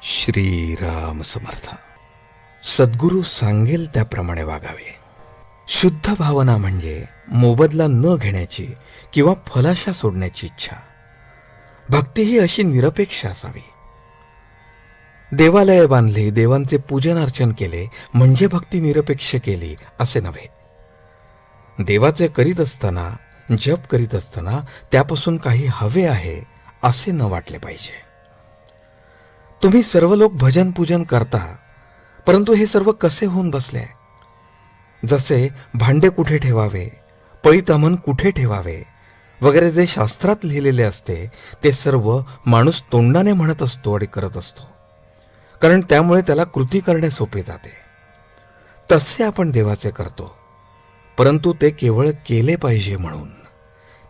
श्रीराम समर्थ. सद्गुरू सांगेल त्याप्रमाणे वागावे. शुद्ध भावना म्हणजे मोबदला न घेण्याची किंवा फलाशा सोडण्याची इच्छा. भक्ती ही अशी निरपेक्ष असावी. देवालय बांधली, देवांचे पूजन अर्चन केले म्हणजे भक्ती निरपेक्ष केली असे नव्हे. देवाचे करीत असताना, जप करीत असताना त्यापासून काही हवे आहे असे न वाटले पाहिजे. तुम्ही सर्व लोक भजन पूजन करता, परंतु हे सर्व कसे होऊन बसले? जसे भांडे कुठे ठेवावे, पळीतामन कुठे ठेवावे वगैरे जे शास्त्रात लिहिलेले असते ते सर्व माणूस तोंडाने म्हणत असतो आणि करत असतो, कारण त्यामुळे त्याला कृती करणे सोपे जाते. तसे आपण देवाचे करतो, परंतु ते केवळ केले पाहिजे म्हणून,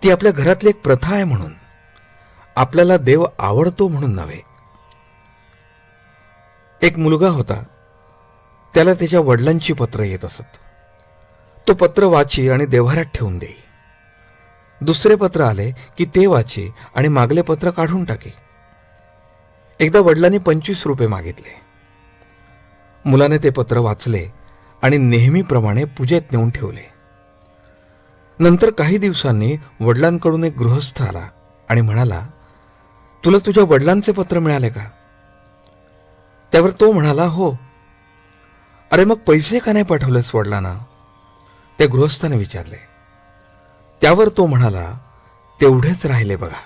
ती आपल्या घरातली एक प्रथा आहे म्हणून, आपल्याला देव आवडतो म्हणून नव्हे. एक मुलगा होता, त्याला त्याच्या वडिलांची पत्र येत असत. तो पत्र वाची आणि देव्हाऱ्यात ठेवून देई. दुसरे पत्र आले की ते वाची आणि मागले पत्र काढून टाके. एकदा वडिलांनी 25 रुपये मागितले. मुलाने ते पत्र वाचले आणि नेहमीप्रमाणे पूजेत नेऊन ठेवले. नंतर काही दिवसांनी वडिलांकडून एक गृहस्थ आला आणि म्हणाला, तुला तुझ्या वडिलांचे पत्र मिळाले का? त्यावर तो म्हणाला, हो. अरे मग पैसे का नाही पाठवलेस वडिलांना? त्या गृहस्थाने विचारले. त्यावर तो म्हणाला, तेवढेच राहिले बघा.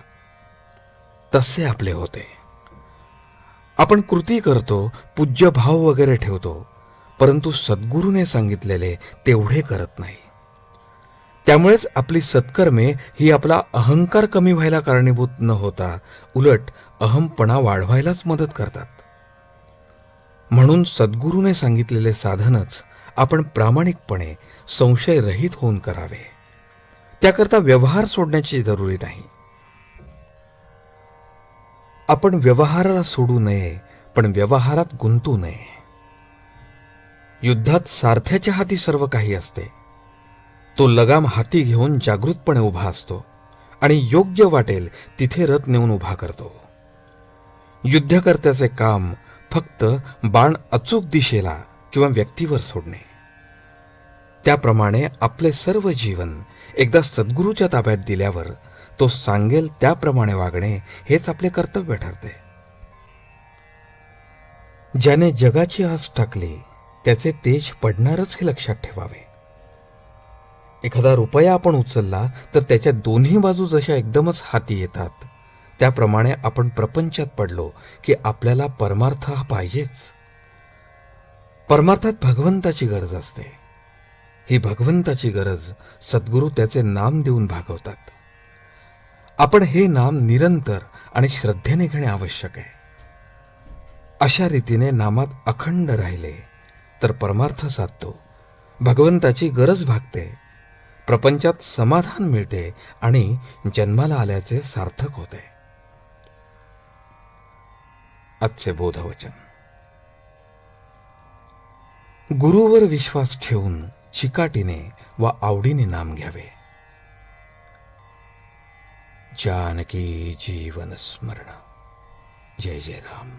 तसे आपले होते. आपण कृती करतो, पूज्य भाव वगैरे ठेवतो, परंतु सद्गुरूने सांगितलेले तेवढे करत नाही. त्यामुळेच आपली सत्कर्मे ही आपला अहंकार कमी व्हायला कारणीभूत न होता उलट अहमपणा वाढवायलाच मदत करतात. म्हणून सद्गुरूने सांगितलेले साधनच आपण प्रामाणिकपणे संशयरहित होऊन करावे. त्याकरता व्यवहार सोडण्याची जरुरी नाही. आपण व्यवहाराला सोडू नये, पण व्यवहारात गुंतू नये. युद्धात सारथ्याच्या हाती सर्व काही असते. तो लगाम हाती घेऊन जागृतपणे उभा असतो आणि योग्य वाटेल तिथे रथ नेऊन उभा करतो. युद्धकर्त्याचे काम फक्त बाण अचूक दिशेला किंवा व्यक्तीवर सोडणे. त्याप्रमाणे आपले सर्व जीवन एकदा सद्गुरूच्या ताब्यात दिल्यावर तो सांगेल त्याप्रमाणे वागणे हेच आपले कर्तव्य ठरते. ज्याने जगाची आस टाकली त्याचे तेज पडणारच हे लक्षात ठेवावे. एखादा रुपया आपण उचलला तर त्याच्या दोन्ही बाजू जशा एकदमच हाती येतात, त्याप्रमाणे आपण प्रपंचात पडलो की आपल्याला परमार्थ हा पाहिजेच. परमार्थात भगवंताची गरज असते. ही भगवंताची गरज सद्गुरू त्याचे नाम देऊन भागवतात. आपण हे नाम निरंतर आणि श्रद्धेने घेणे आवश्यक आहे. अशा रीतीने नामात अखंड राहिले तर परमार्थ साधतो, भगवंताची गरज भागते, प्रपंचात समाधान मिळते आणि जन्माला आल्याचे सार्थक होते. आजचे बोधवचन. गुरुवर विश्वास ठेवून चिकाटीने व आवडीने नाम घ्यावे. जानकी जीवन स्मरण. जय जय राम.